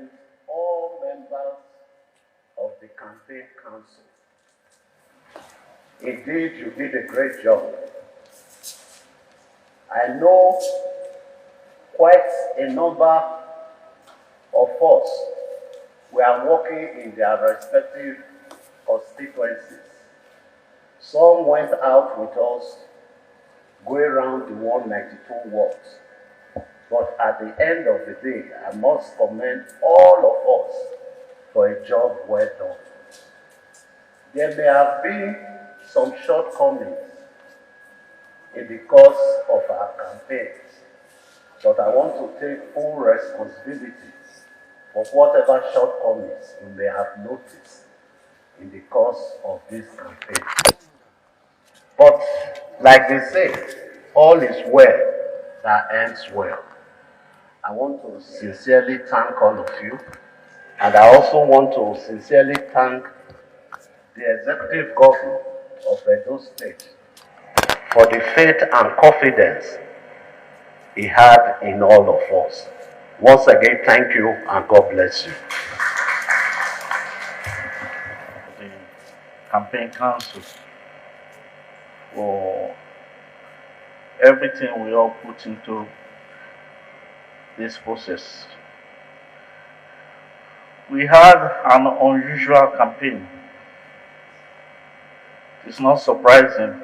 commend all members of the campaign council. Indeed, you did a great job. I know quite a number of us were working in their respective constituencies. Some went out with us, going around the 192 wards. But at the end of the day, I must commend all of us for a job well done. There may have been some shortcomings in the course of our campaigns, but I want to take full responsibility for whatever shortcomings you may have noticed in the course of this campaign. But like they say, all is well that ends well. I want to sincerely thank all of you, and I also want to sincerely thank the executive governor of Edo State for the faith and confidence he had in all of us. Once again, thank you and God bless you. The campaign council for everything we all put into this process. We had an unusual campaign. It's not surprising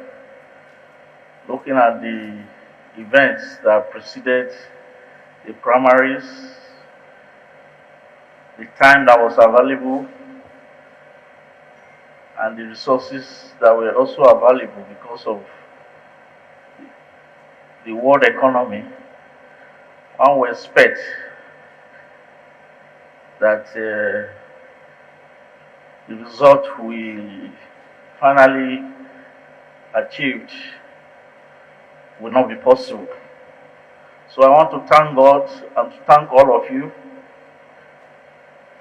looking at the events that preceded the primaries, the time that was available, and the resources that were also available because of the world economy. One would expect that the result we finally achieved will not be possible. So I want to thank God and to thank all of you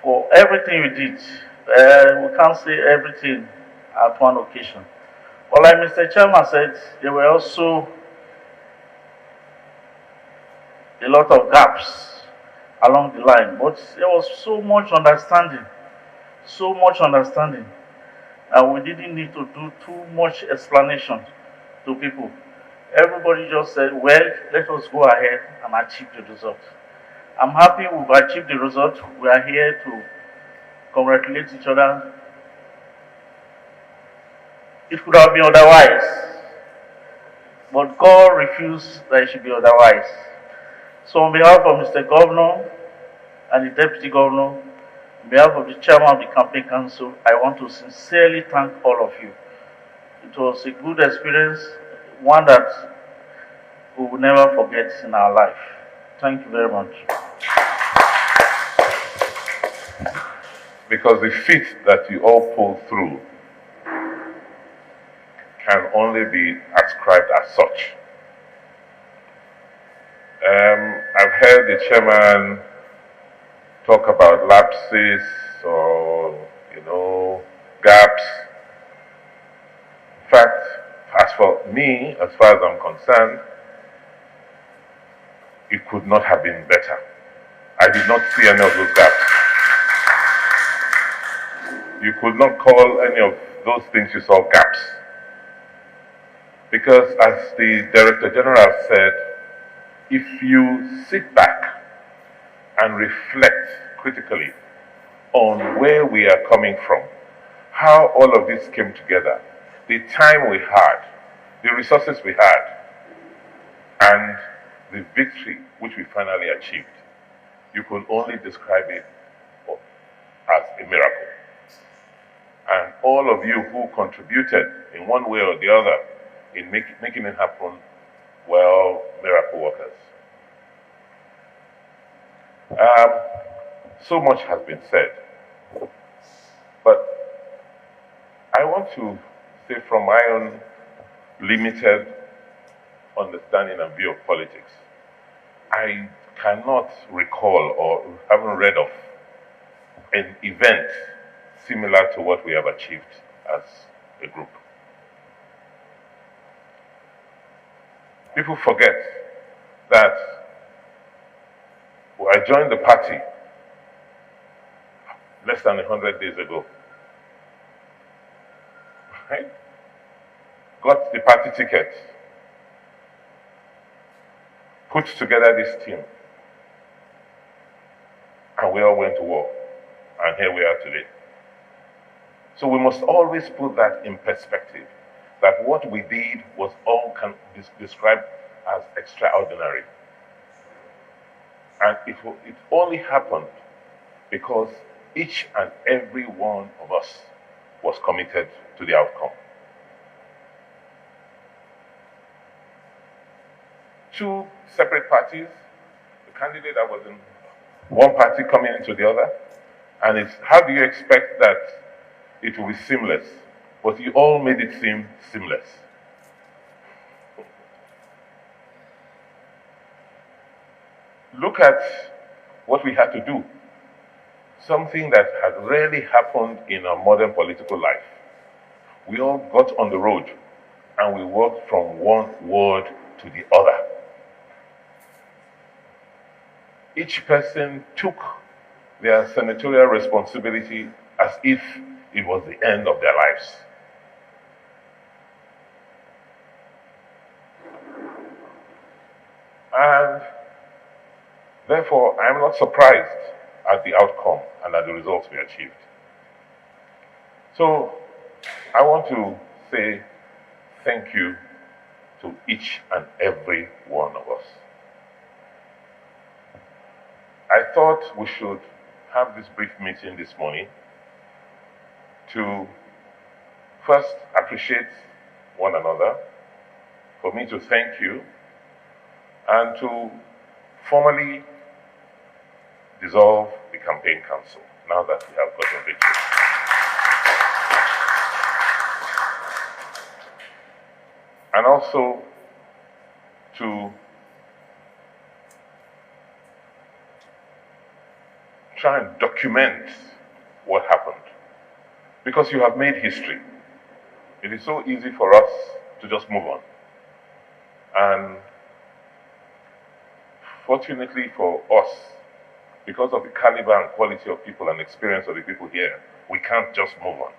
for everything you did. We can't say everything at one occasion. But like Mr. Chairman said, there were also a lot of gaps along the line, but there was so much understanding, and we didn't need to do too much explanation to people. Everybody just said, well, let us go ahead and achieve the result. I'm happy we've achieved the result. We are here to congratulate each other. It could have been otherwise, but God refused that it should be otherwise. So on behalf of Mr. Governor and the Deputy Governor, on behalf of the Chairman of the Campaign Council, I want to sincerely thank all of you. It was a good experience, one that we will never forget in our life. Thank you very much. Because the feat that you all pulled through can only be ascribed as such. I've heard the chairman talk about lapses or, gaps. In fact, as for me, as far as I'm concerned, it could not have been better. I did not see any of those gaps. You could not call any of those things you saw gaps. Because as the Director General said, if you sit back and reflect critically on where we are coming from, how all of this came together, the time we had, the resources we had, and the victory which we finally achieved, you could only describe it as a miracle. And all of you who contributed in one way or the other in making it happen, well, miracle workers. So much has been said, but I want to say from my own limited understanding and view of politics, I cannot recall or haven't read of an event similar to what we have achieved as a group. People forget that when I joined the party, less than 100 days ago. Right? Got the party ticket, put together this team, and we all went to war. And here we are today. So we must always put that in perspective, that what we did was all described as extraordinary. And it only happened because each and every one of us was committed to the outcome. Two separate parties, the candidate that was in one party coming into the other, and it's how do you expect that it will be seamless? But you all made it seem seamless. Look at what we had to do. Something that had rarely happened in our modern political life. We all got on the road and we walked from one ward to the other. Each person took their senatorial responsibility as if it was the end of their lives. And therefore, I am not surprised at the outcome and at the results we achieved. So, I want to say thank you to each and every one of us. I thought we should have this brief meeting this morning to first appreciate one another, for me to thank you, and to formally dissolve the campaign council now that we have gotten victory. And also to try and document what happened. Because you have made history. It is so easy for us to just move on. And fortunately for us, because of the caliber and quality of people and experience of the people here, we can't just move on.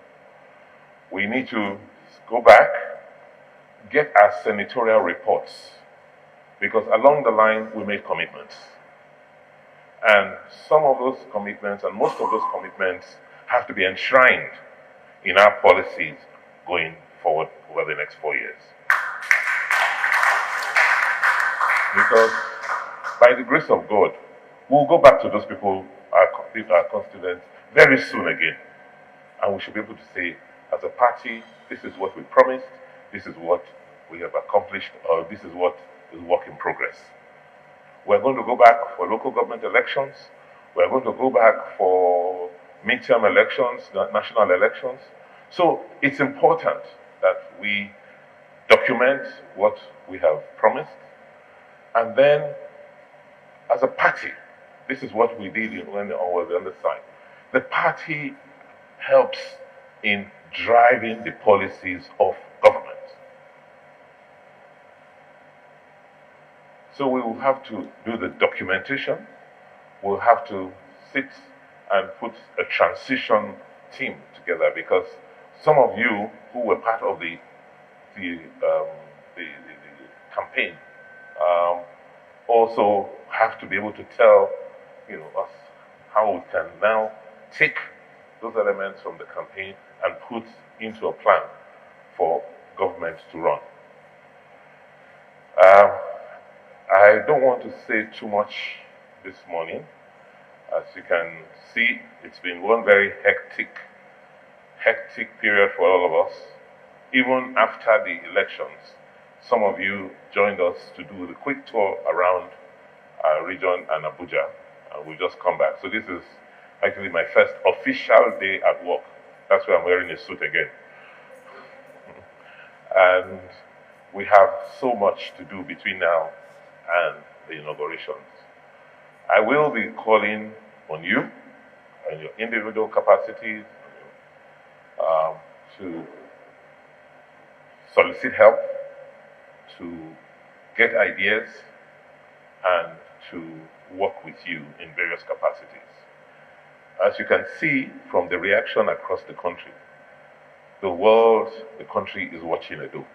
We need to go back, get our senatorial reports, because along the line we made commitments. And some of those commitments, and most of those commitments, have to be enshrined in our policies going forward over the next 4 years. Because by the grace of God, we'll go back to those people, our constituents, very soon again. And we should be able to say, as a party, this is what we promised, this is what we have accomplished, or this is what is work in progress. We're going to go back for local government elections. We're going to go back for midterm elections, national elections. So it's important that we document what we have promised. And then, as a party, this is what we did when I was on the side. The party helps in driving the policies of government. So we will have to do the documentation. We'll have to sit and put a transition team together, because some of you who were part of the campaign also have to be able to tell us how we can now take those elements from the campaign and put into a plan for government to run. I don't want to say too much this morning. As you can see, it's been one very hectic period for all of us. Even after the elections, some of you joined us to do the quick tour around our region and Abuja, and we'll just come back. So this is actually my first official day at work. That's why I'm wearing a suit again. And we have so much to do between now and the inaugurations. I will be calling on you and your individual capacities to solicit help, to get ideas, and to work with you in various capacities. As you can see from the reaction across the country, the world, the country is watching Edo.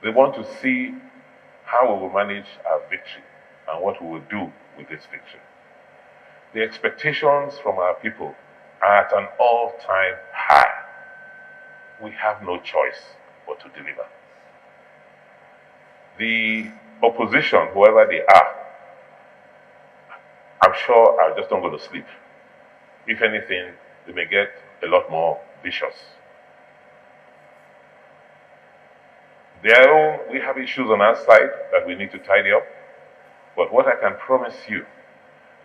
They want to see how we will manage our victory and what we will do with this victory. The expectations from our people are at an all-time high. We have no choice but to deliver. The opposition, whoever they are, I'm sure I just don't go to sleep. If anything, they may get a lot more vicious. We have issues on our side that we need to tidy up, but what I can promise you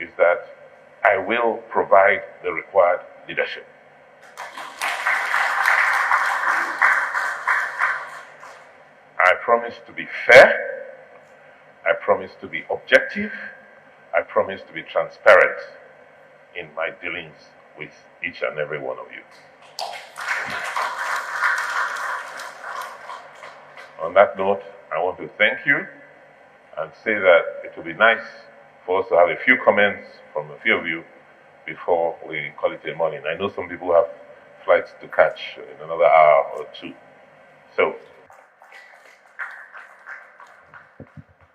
is that I will provide the required leadership. I promise to be fair, I promise to be objective, I promise to be transparent in my dealings with each and every one of you. On that note, I want to thank you and say that it would be nice for us to have a few comments from a few of you before we call it a morning. I know some people have flights to catch in another hour or two. So,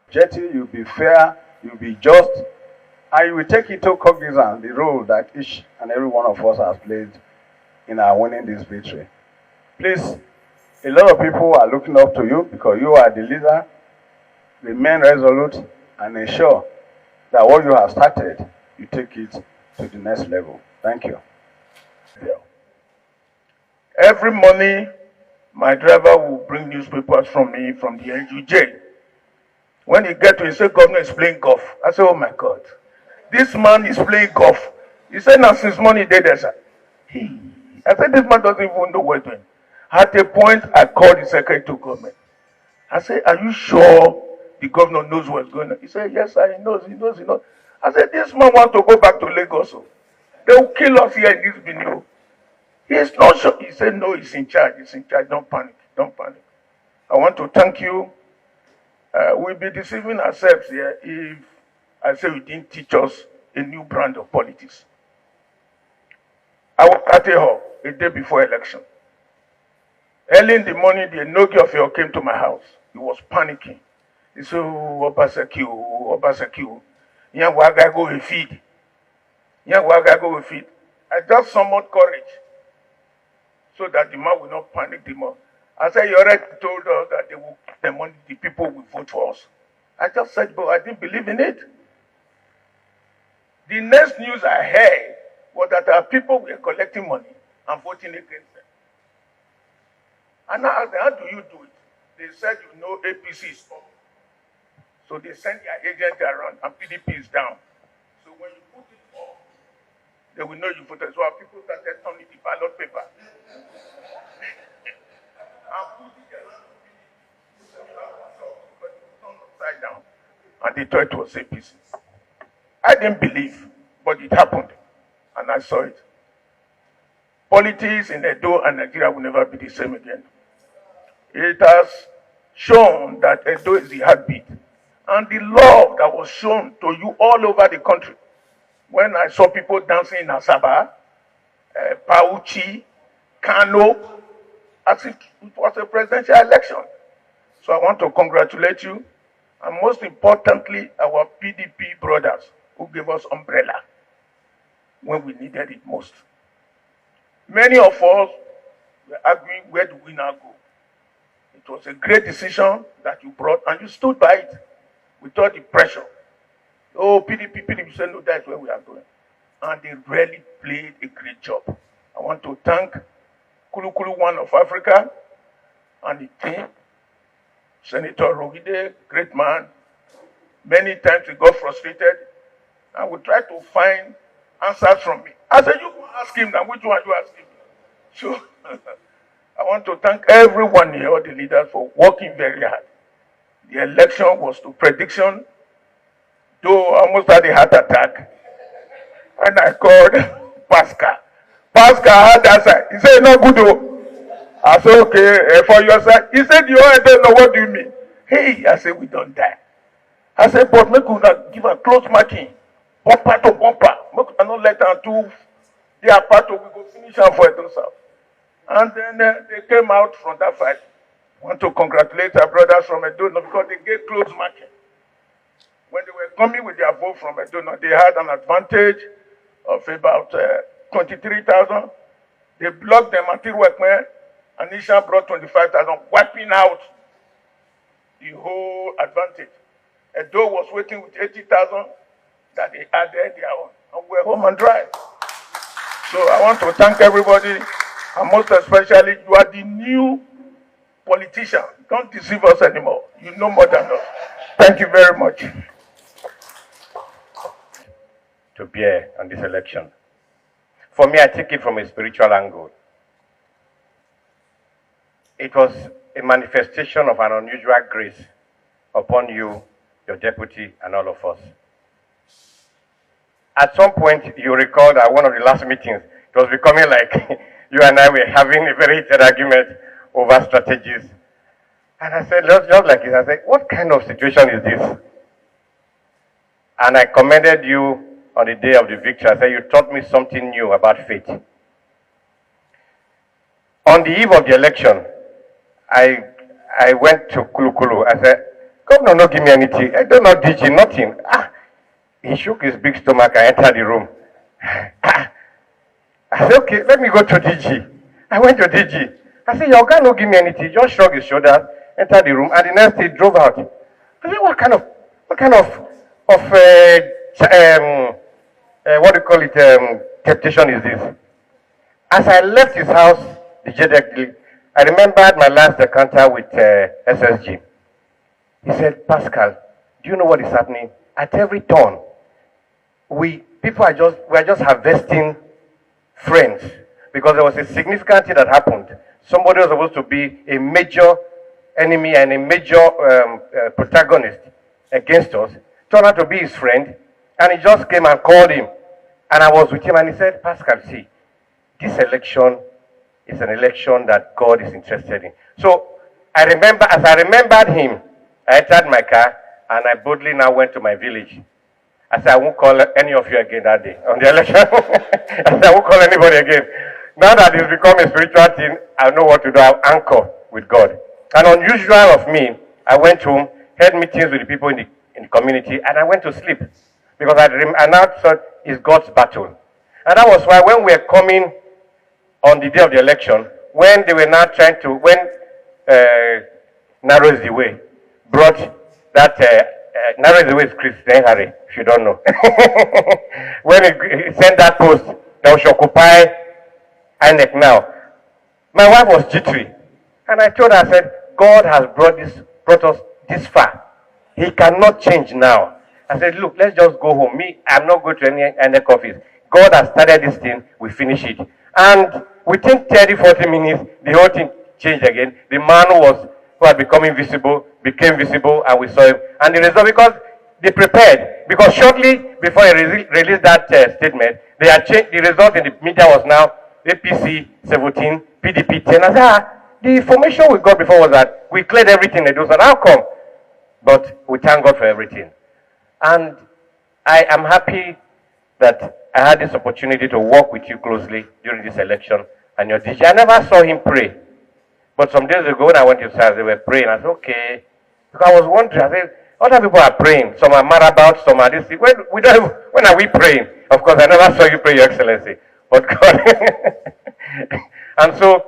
Jetty, you'll be fair, you'll be just, and you will take into cognizance the role that each and every one of us has played in our winning this victory. Please, a lot of people are looking up to you because you are the leader. Remain resolute and ensure that what you have started, you take it to the next level. Thank you. Every morning, my driver will bring newspapers from me from the NUJ. When he gets to, he said, Governor is playing golf. I said, oh my God, this man is playing golf. He said, now since morning, they there, sir. I said, this man doesn't even know what he's doing. At a point, I called the secretary to government. I said, are you sure the governor knows what's going on? He said, yes, sir, he knows. I said, this man wants to go back to Lagos. They will kill us here in this video. He's not sure. He said, no, he's in charge. Don't panic. I want to thank you. We'll be deceiving ourselves here if I say you didn't teach us a new brand of politics. I was at a hall a day before election. Early in the morning, the Nogi of you came to my house. He was panicking. He said, oh, Obaseki. Young Waga go with feed. I just summoned courage so that the man will not panic the more. I said, you already told us that they will the money, the people will vote for us. I just said, but I didn't believe in it. The next news I heard was that our people were collecting money and voting against them. And I asked them, how do you do it? They said, you know, APC is up. So they sent their agent around and PDP is down. So when you put it up, they will know you voted. So our people started turning the ballot paper. Down, and they thought it was APC. I didn't believe, but it happened, and I saw it. Politics in Edo and Nigeria will never be the same again. It has shown that Edo is the heartbeat, and the love that was shown to you all over the country. When I saw people dancing in Asaba, Pauchi, Kano, as if it was a presidential election. So I want to congratulate you. And most importantly, our PDP brothers who gave us umbrella when we needed it most. Many of us were arguing, where do we now go? It was a great decision that you brought, and you stood by it without the pressure. Oh, PDP said, no, that's where we are going. And they really played a great job. I want to thank Kulukulu One of Africa and the team. Senator Rogide, great man. Many times we got frustrated and we tried to find answers from me. I said, you ask him now, which one you asking me? So I want to thank everyone here, all the leaders, for working very hard. The election was to prediction, though I almost had a heart attack. And I called Pascal. Pascal had that side. He said, no good though. I said, okay, for your side. He said, you I don't know, what do you mean? Hey, I said, we don't die. I said, but make we not give a close marking. Bumper to bumper. I not let them do their part, we go finish them for Edo South. And then they came out from that fight. Want to congratulate our brothers from Edo because they gave close marking. When they were coming with their vote from Edo, they had an advantage of about 23,000. They blocked them until Wekme, and Isha brought 25,000, wiping out the whole advantage. Edo was waiting with 80,000 that they added their own, and we're home and dry. So I want to thank everybody, and most especially, you are the new politician. Don't deceive us anymore. You know more than us. Thank you very much. To bear on this election. For me, I take it from a spiritual angle. It was a manifestation of an unusual grace upon you, your deputy, and all of us. At some point, you recall that one of the last meetings, it was becoming like you and I were having a very heated argument over strategies. And I said, just like this, I said, what kind of situation is this? And I commended you on the day of the victory. I said, you taught me something new about faith. On the eve of the election, I went to Kulukulu. I said, Governor, no give me anything. I don't know DG, nothing. He shook his big stomach and entered the room. I said, okay, let me go to DG. I went to DG. I said, your guy no give me anything. He just shrugged his shoulders, entered the room, and the next day drove out. I said, what kind of what do you call it, temptation is this? As I left his house, dejectedly, I remembered my last encounter with SSG. He said, Pascal, do you know what is happening? At every turn, we are just harvesting friends because there was a significant thing that happened. Somebody was supposed to be a major enemy and a major protagonist against us, turned out to be his friend, and he just came and called him. And I was with him, and he said, Pascal, see, this election is an election that God is interested in. So I remember, as I remembered him, I entered my car, and I boldly now went to my village. I said, I won't call any of you again that day on the election. I said, I won't call anybody again. Now that it's become a spiritual thing, I know what to do. I'll anchor with God. And unusual of me, I went home, had meetings with the people in the community, and I went to sleep. Because I now thought it's God's battle. And that was why when we were coming on the day of the election, when they were now trying to, when Narrows the Way brought that, Narrows the Way is Christian Harry, if you don't know. When he sent that post that we should occupy INEC now, my wife was jittery. And I told her, I said, God has brought us this far. He cannot change now. I said, look, let's just go home. I'm not going to any INEC office. God has started this thing, we finish it. And within 30, 40 minutes, the whole thing changed again. The man who had become invisible, became visible, and we saw him. And the result, because they prepared, because shortly before he released that statement, they had changed, the result in the media was now APC 17, PDP 10. I said, the information we got before was that we cleared everything they do. So how come? But we thank God for everything. And I am happy that I had this opportunity to work with you closely during this election. And your DJ, I never saw him pray. But some days ago when I went to church, they were praying. I said, okay. Because I was wondering, I said, other people are praying. Some are mad about, some are this. When are we praying? Of course, I never saw you pray, Your Excellency. But God. And so,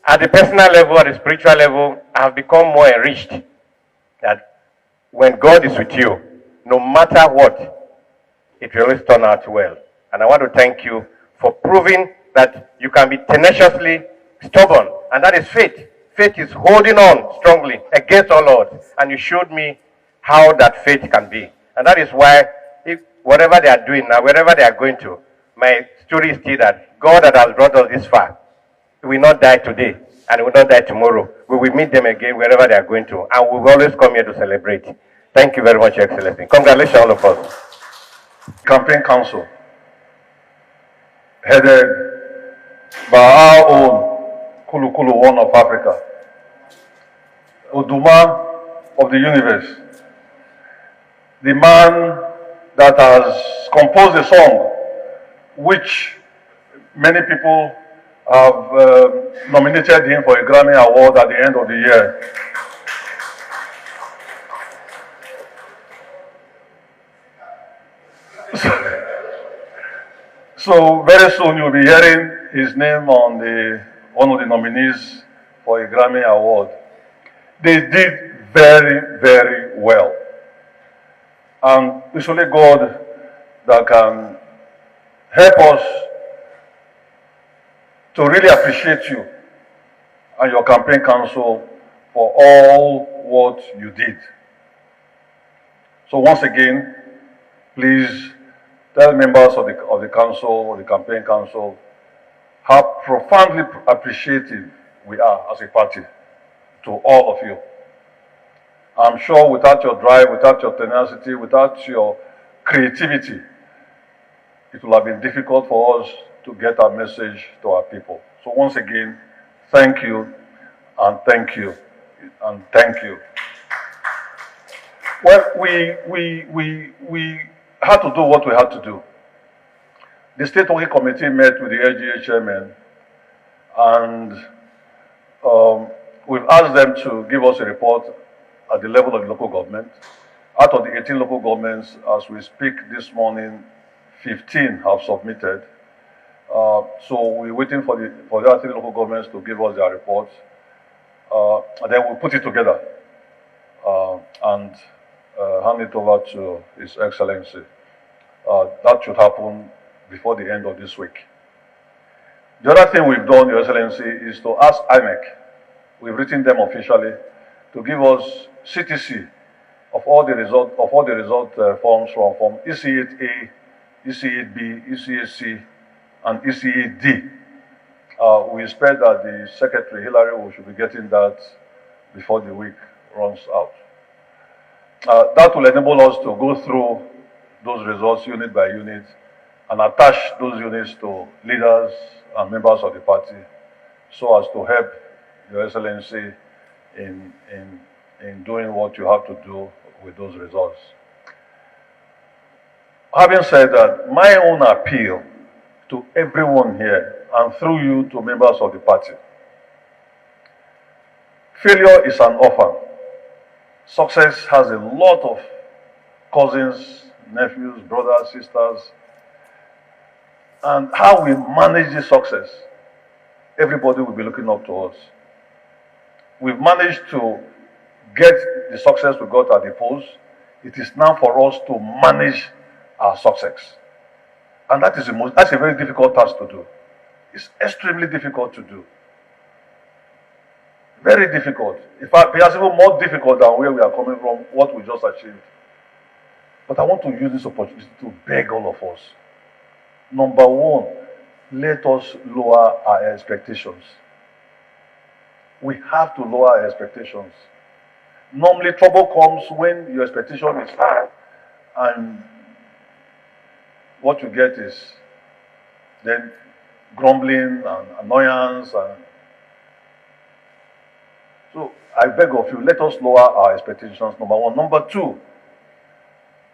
at the personal level, at the spiritual level, I have become more enriched. That when God is with you, no matter what, it will always turn out well. And I want to thank you for proving that you can be tenaciously stubborn. And that is faith. Faith is holding on strongly against all odds. And you showed me how that faith can be. And that is why, if whatever they are doing now, wherever they are going to, my story is still that God that has brought us this far will not die today. And will not die tomorrow. We will meet them again wherever they are going to. And we will always come here to celebrate. Thank you very much, Your Excellency. Congratulations, all of us. Campaign Council, headed by our own Kulu One of Africa, Oduma of the universe, the man that has composed a song which many people have nominated him for a Grammy Award at the end of the year. So very soon you'll be hearing his name on one of the nominees for a Grammy Award. They did very, very well. And it's only God that can help us to really appreciate you and your campaign council for all what you did. So once again, please tell members of the council, or the campaign council, how profoundly appreciative we are as a party to all of you. I'm sure without your drive, without your tenacity, without your creativity, it will have been difficult for us to get our message to our people. So once again, thank you, and thank you, and thank you. Well, we had to do what we had to do. The State Working Committee met with the LGA chairman, and we've asked them to give us a report at the level of the local government. Out of the 18 local governments, as we speak this morning, 15 have submitted. So we're waiting for the other 3 local governments to give us their reports, and then we'll put it together and hand it over to His Excellency. That should happen before the end of this week. The other thing we've done, Your Excellency, is to ask INEC, we've written them officially, to give us CTC of all the result forms from EC8A, EC8B, EC8C, and EC8D. We expect that the Secretary, Hillary, should be getting that before the week runs out. That will enable us to go through those results unit by unit and attach those units to leaders and members of the party so as to help Your Excellency in doing what you have to do with those results. Having said that, my own appeal to everyone here and through you to members of the party, failure is an orphan. Success has a lot of cousins, nephews, brothers, sisters, and how we manage this success, everybody will be looking up to us. We've managed to get the success we got at the polls. It is now for us to manage our success. And that's a very difficult task to do. It's extremely difficult to do. Very difficult. In fact, perhaps even more difficult than where we are coming from, what we just achieved. But I want to use this opportunity to beg all of us. Number one, let us lower our expectations. We have to lower our expectations. Normally, trouble comes when your expectation is high, and what you get is then grumbling and annoyance. So I beg of you, let us lower our expectations, number one. Number two,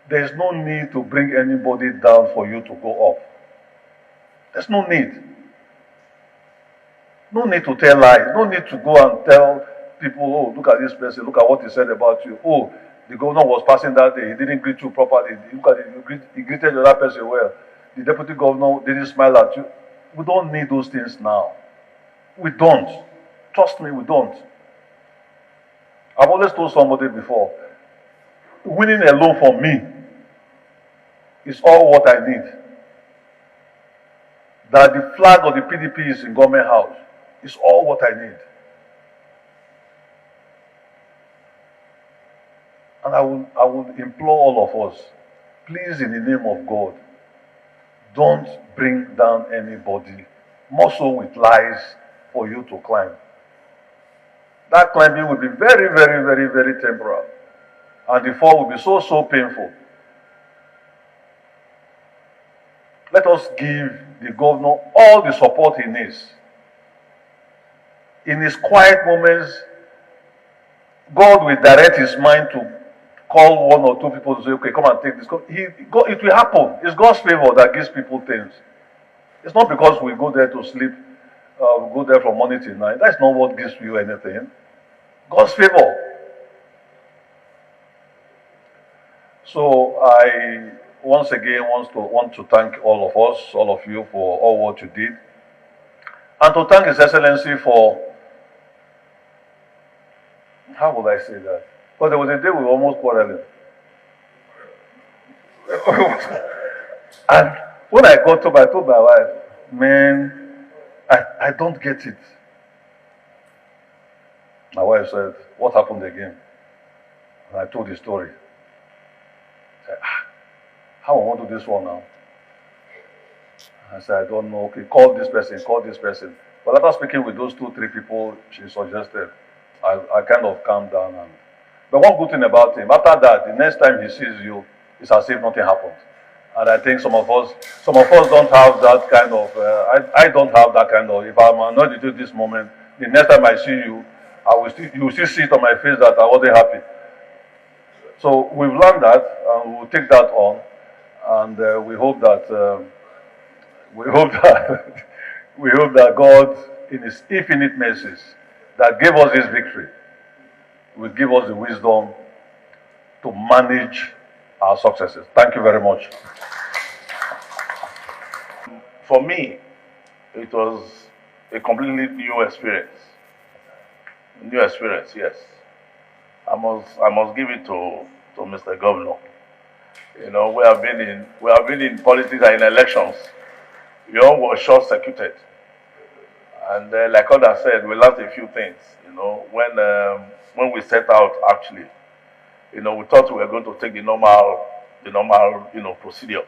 there is no need to bring anybody down for you to go up. There's no need. No need to tell lies. No need to go and tell people, oh, look at this person, look at what he said about you. Oh, the governor was passing that day, he didn't greet you properly. Look at it, he greeted the other person well. The deputy governor didn't smile at you. We don't need those things now. We don't. Trust me, we don't. I've always told somebody before, winning alone for me is all what I need. That the flag of the PDP is in government house is all what I need. And I would implore all of us, please, in the name of God, don't bring down anybody, more so with lies, for you to climb. That climbing will be very, very, very, very temporal. And the fall will be so, so painful. Let us give the governor all the support he needs. In his quiet moments, God will direct his mind to call one or two people to say, okay, come and take this. It will happen. It's God's favor that gives people things. It's not because we go there to sleep, we go there from morning till night. That's not what gives you anything. God's favor. So I once again want to thank all of us, all of you, for all what you did, and to thank His Excellency for, how would I say that? But there was a day we were almost quarreling. And when I got home, I told my wife, man, I don't get it. My wife said, what happened again? And I told the story. I said, how I want to do this one now? I said, I don't know. Okay, call this person, call this person. But after speaking with those 2-3 people she suggested, I kind of calmed down. But one good thing about him, after that, the next time he sees you, it's as if nothing happened. And I think some of us don't have that kind of, I don't have that kind of, if I'm annoyed with you this moment, the next time I see you, you will still see it on my face that I wasn't happy. So we've learned that, and we'll take that on, and we hope that, we hope that God, in His infinite mercies, that gave us this victory, will give us the wisdom to manage our successes. Thank you very much. For me, it was a completely new experience. New experience, yes. I must give it to Mr. Governor. You know, we have been in politics and in elections. We all were short-circuited. And like others said, we learned a few things. You know, when we set out, actually, you know, we thought we were going to take the normal, procedure.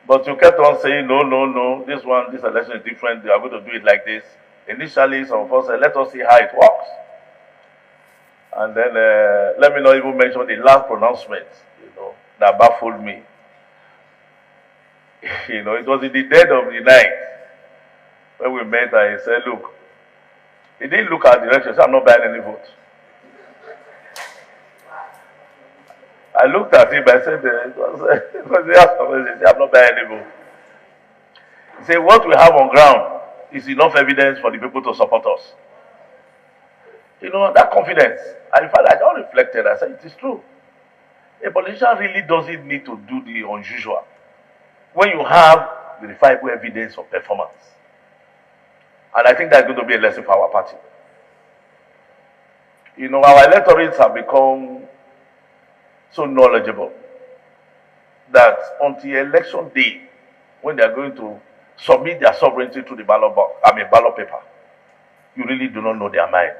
But you kept on saying, no, this election is different. They are going to do it like this. Initially, some of us said, let us see how it works. And then, let me not even mention the last pronouncement, that baffled me. It was in the dead of the night when we met and he said, look, he didn't look at the election, so I'm not buying any vote. I looked at him, I said, it was the ask of it, he said, I'm not buying any vote. He said, what we have on ground is enough evidence for the people to support us. That confidence. And in fact, I just reflected, I said, it is true. A politician really doesn't need to do the unusual when you have verifiable evidence of performance. And I think that's going to be a lesson for our party. Our electorates have become so knowledgeable that until election day, when they are going to submit their sovereignty to the ballot paper, you really do not know their mind.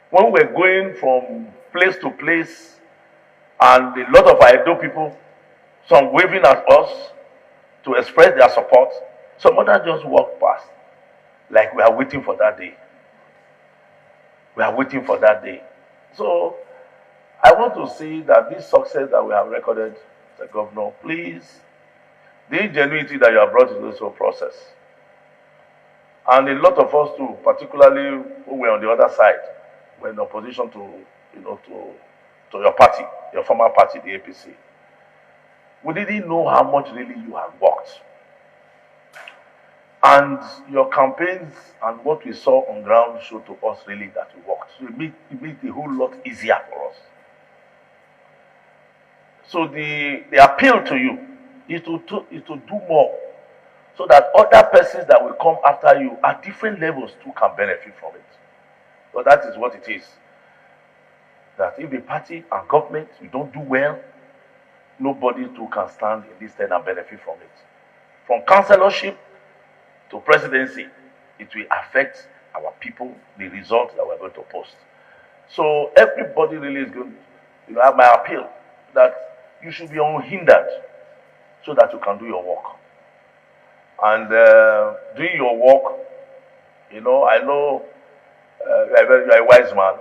When we're going from place to place, and a lot of our Edo people, some waving at us to express their support, some others just walk past, like we are waiting for that day. We are waiting for that day. So, I want to say that this success that we have recorded, Mr. Governor, please, the ingenuity that you have brought into this whole process, and a lot of us too, particularly who were on the other side, were in opposition to your party, your former party, the APC. We didn't know how much really you have worked. And your campaigns and what we saw on ground showed to us really that you worked. So it made a whole lot easier for us. So the appeal to you is to do more, so that other persons that will come after you at different levels too can benefit from it. So that is what it is. That if the party and government, we don't do well, nobody too can stand in this stand and benefit from it. From councillorship to presidency, it will affect our people, the results that we're going to post. So everybody really is going to have my appeal that you should be unhindered so that you can do your work. And doing your work, I know you're a wise man,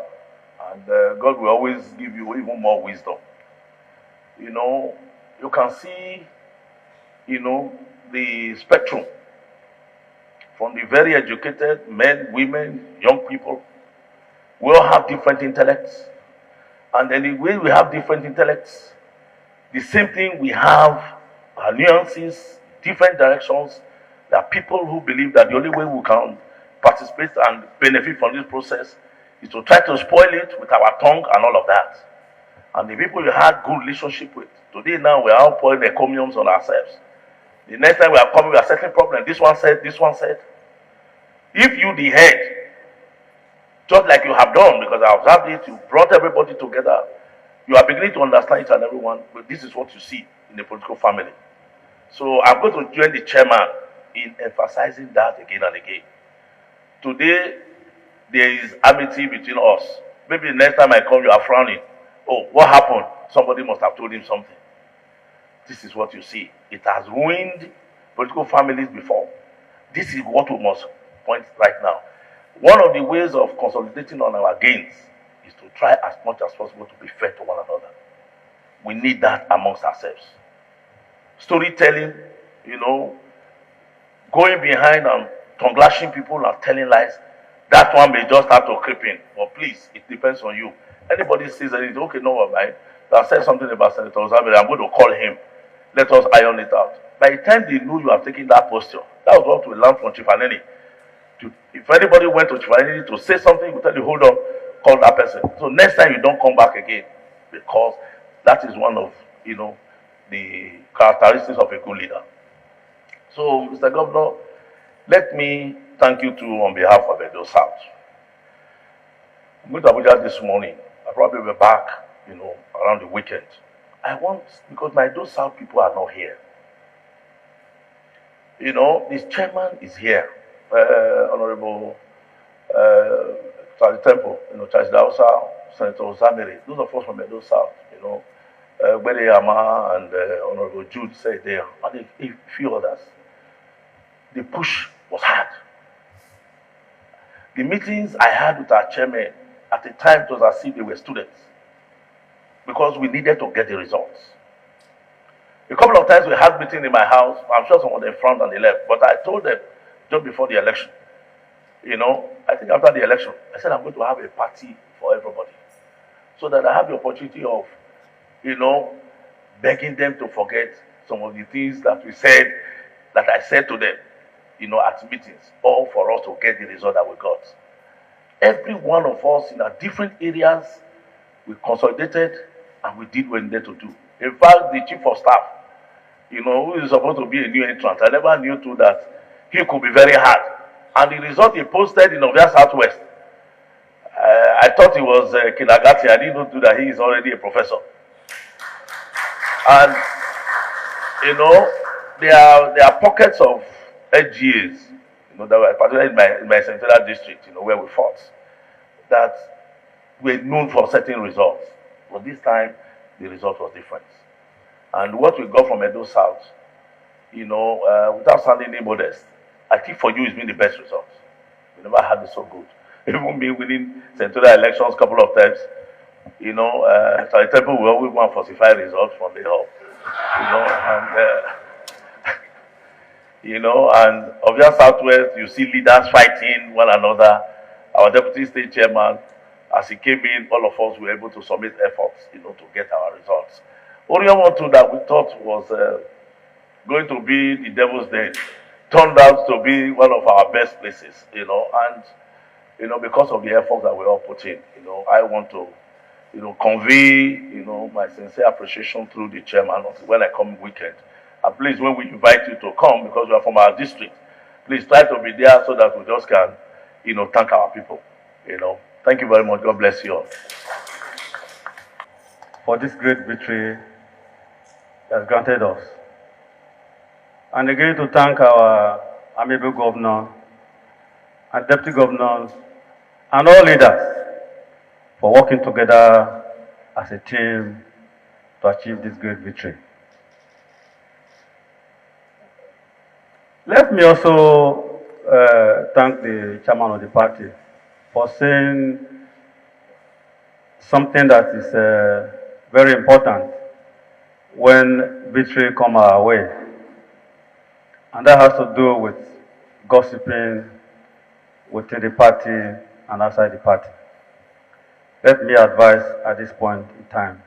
and God will always give you even more wisdom. You can see, the spectrum from the very educated men, women, young people. We all have different intellects. And then the way we have different intellects, the same thing we have our nuances, different directions. There are people who believe that the only way we can participate and benefit from this process is to try to spoil it with our tongue and all of that. And the people you had good relationship with, today now we are all pouring encomiums on ourselves. The next time we are coming, we are settling problems. This one said, this one said. If you, the head, just like you have done, because I observed it, you brought everybody together, you are beginning to understand each and everyone, but this is what you see in the political family. So I'm going to join the chairman in emphasizing that again and again. Today, there is amity between us. Maybe the next time I come, you are frowning. Oh, what happened? Somebody must have told him something. This is what you see. It has ruined political families before. This is what we must point right now. One of the ways of consolidating on our gains is to try as much as possible to be fair to one another. We need that amongst ourselves. Storytelling, going behind and tongue lashing people and telling lies, that one may just have to creep in. But please, it depends on you. Anybody says anything, okay, no, I said something about Senator Ozabere, I'm going to call him. Let us iron it out. By the time they know you have taken that posture, that was what we learned from Chief Aneni. If anybody went to Chief Aneni to say something, we tell you, hold on, call that person. So next time you don't come back again, because that is one of, the characteristics of a good leader. So, Mr. Governor, let me thank you too on behalf of Edo South. I'm going to Abuja this morning. I'll probably be back, around the weekend. Because my Edo South people are not here. This chairman is here, Honorable Charlie Temple, Charles Dausa, Senator Ozamere, those of us from Edo South, Bede Yama and Honorable Jude said there, and a few others. The push was hard. The meetings I had with our chairman, at the time it was as if they were students, because we needed to get the results. A couple of times we had meetings in my house. I'm sure some of them frowned and they left, but I told them just before the election, I think after the election, I said I'm going to have a party for everybody, so that I have the opportunity of, begging them to forget some of the things that I said to them, at meetings, all for us to get the result that we got. Every one of us in our different areas, we consolidated and we did what we needed to do. In fact, the chief of staff, who is supposed to be a new entrant, I never knew too that he could be very hard. And the result he posted in Ovia Southwest, I thought he was kindergarten. I didn't know that he is already a professor. And there are pockets of SGAs, that were particularly in my central district, where we fought, that were known for certain results. But this time, the result was different. And what we got from Edo South, without sounding modest, I think for you it's been the best result. We never had it so good. Even me winning central elections a couple of times, Charlie Temple will always want falsified results from the hub. And Ovia Southwest, you see leaders fighting one another. Our deputy state chairman, as he came in, all of us were able to submit efforts, to get our results. Only one too that we thought was going to be the devil's den turned out to be one of our best places, and because of the efforts that we all put in, I want to, convey, my sincere appreciation through the chairman when I come weekend. And please, when we invite you to come, because you are from our district, please try to be there so that we just can, thank our people. Thank you very much. God bless you all. For this great victory has granted us. And again to thank our amiable governor and deputy governors and all leaders for working together as a team to achieve this great victory. Let me also thank the chairman of the party for saying something that is very important when victory comes our way. And that has to do with gossiping within the party and outside the party. Let me advise at this point in time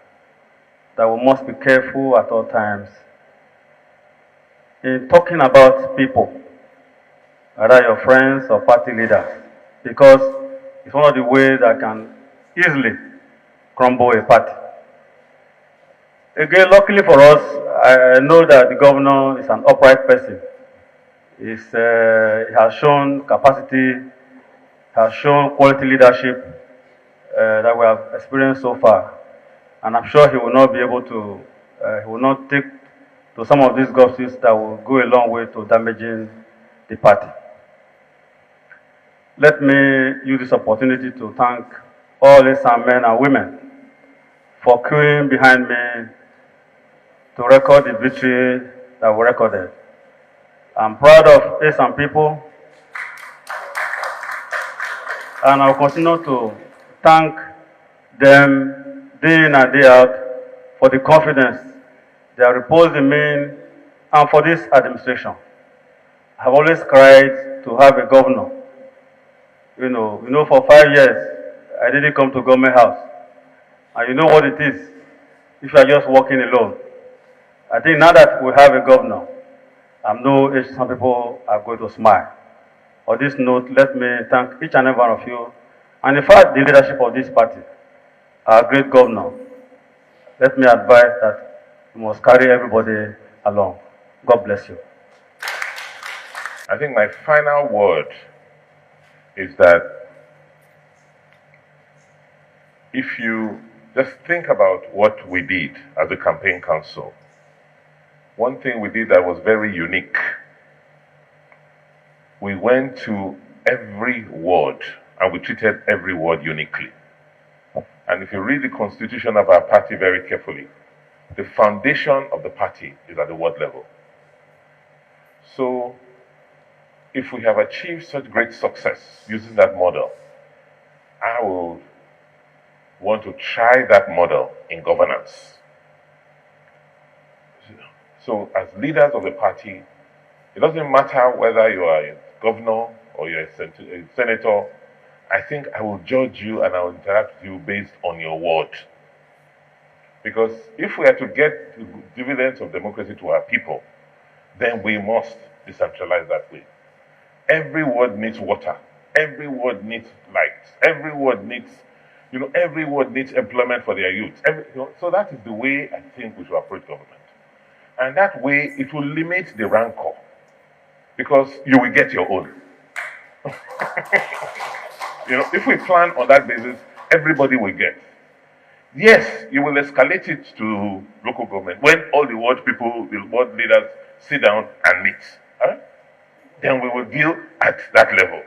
that we must be careful at all times in talking about people, whether your friends or party leaders, because it's one of the ways that can easily crumble a party. Again, luckily for us, I know that the governor is an upright person. He has shown capacity, has shown quality leadership that we have experienced so far. And I'm sure he will not be able to, he will not take to some of these gossips that will go a long way to damaging the party. Let me use this opportunity to thank all these men and women for queuing behind me to record the victory that we recorded. I'm proud of some people, and I'll continue to thank them day in and day out for the confidence they have reposed in me and for this administration. I've always cried to have a governor. You know, for 5 years, I didn't come to government house. And you know what it is if you are just walking alone. I think now that we have a governor, I know some people are going to smile. On this note, let me thank each and every one of you, and in fact, the leadership of this party, our great governor. Let me advise that we must carry everybody along. God bless you. I think my final word is that if you just think about what we did as a campaign council, one thing we did that was very unique, we went to every ward and we treated every ward uniquely. And if you read the constitution of our party very carefully, the foundation of the party is at the ward level. So, if we have achieved such great success using that model, I will want to try that model in governance. So, as leaders of the party, it doesn't matter whether you are a governor or you're a senator. I think I will judge you and I will interact with you based on your word. Because if we are to get the dividends of democracy to our people, then we must decentralize that way. Every word needs water. Every word needs light. Every word needs, every word needs employment for their youth. So that is the way I think we should approach government. And that way, it will limit the rancor. Because you will get your own. If we plan on that basis, everybody will get. Yes, you will escalate it to local government when all the ward people, the ward leaders sit down and meet. Right? Then we will deal at that level.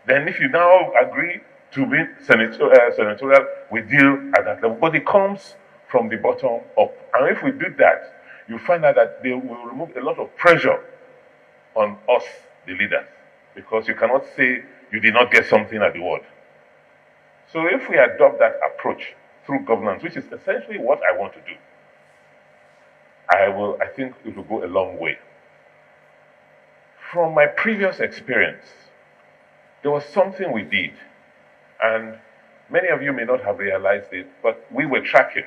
Then if you now agree to be senatorial, we deal at that level. But it comes from the bottom up. And if we do that, you find out that they will remove a lot of pressure on us, the leaders. Because you cannot say you did not get something at the ward. So if we adopt that approach through governance, which is essentially what I want to do, I think it will go a long way. From my previous experience, there was something we did, and many of you may not have realized it, but we were tracking.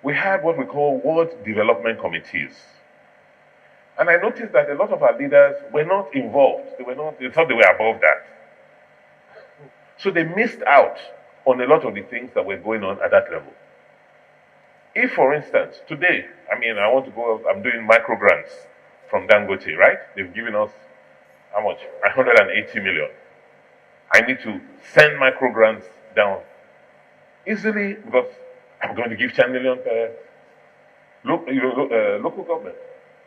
We had what we call ward development committees. And I noticed that a lot of our leaders were not involved. They thought they were above that. So they missed out on a lot of the things that were going on at that level. If, for instance, today, I want to go, I'm doing micro grants from Dangote, right? They've given us, how much? 180 million. I need to send micro grants down easily because I'm going to give 10 million per local government.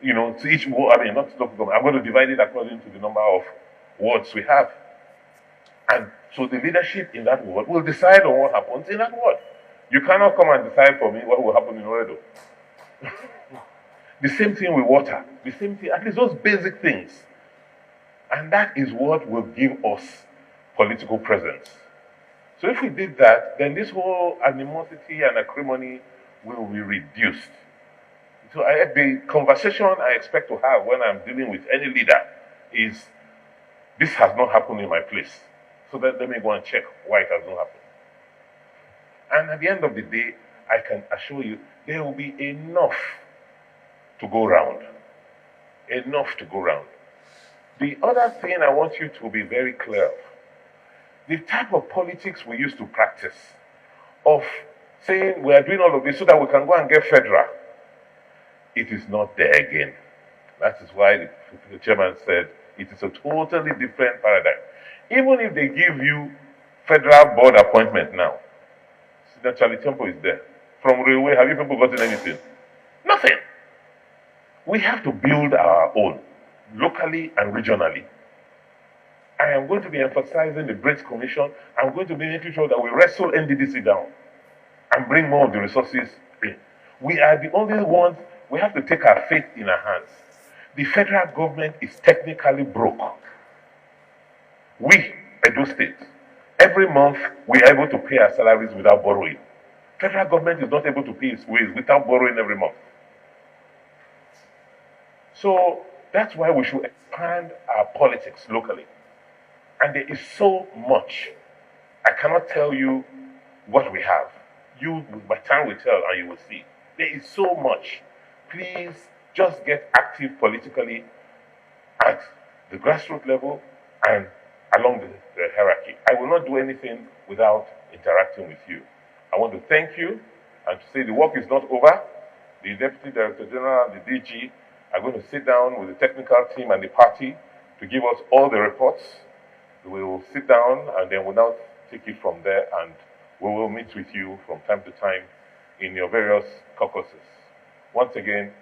To each ward, not local government. I'm going to divide it according to the number of wards we have. And so the leadership in that ward will decide on what happens in that ward. You cannot come and decide for me what will happen in Oredo. The same thing with water. The same thing, at least those basic things. And that is what will give us political presence. So if we did that, then this whole animosity and acrimony will be reduced. So the conversation I expect to have when I'm dealing with any leader is, this has not happened in my place. So let me go and check why it has not happened. And at the end of the day, I can assure you, there will be enough to go around. enough to go round. The other thing I want you to be very clear of, the type of politics we used to practice, of saying we are doing all of this so that we can go and get federal, it is not there again. That is why the chairman said it is a totally different paradigm. Even if they give you federal board appointment now, Senator Charlie Temple is there. From railway, have you people gotten anything? Nothing. We have to build our own, locally and regionally. I am going to be emphasizing the Brits Commission. I'm going to be making sure that we wrestle NDDC down and bring more of the resources in. We are the only ones, we have to take our fate in our hands. The federal government is technically broke. We, Edo State, every month we are able to pay our salaries without borrowing. Federal government is not able to pay its ways without borrowing every month. So that's why we should expand our politics locally. And there is so much. I cannot tell you what we have. You, by time will tell and you will see. There is so much. Please just get active politically at the grassroots level and along the hierarchy. I will not do anything without interacting with you. I want to thank you and to say the work is not over. The Deputy Director General and the DG are going to sit down with the technical team and the party to give us all the reports. We will sit down and then we'll now take it from there, and we will meet with you from time to time in your various caucuses. Once again,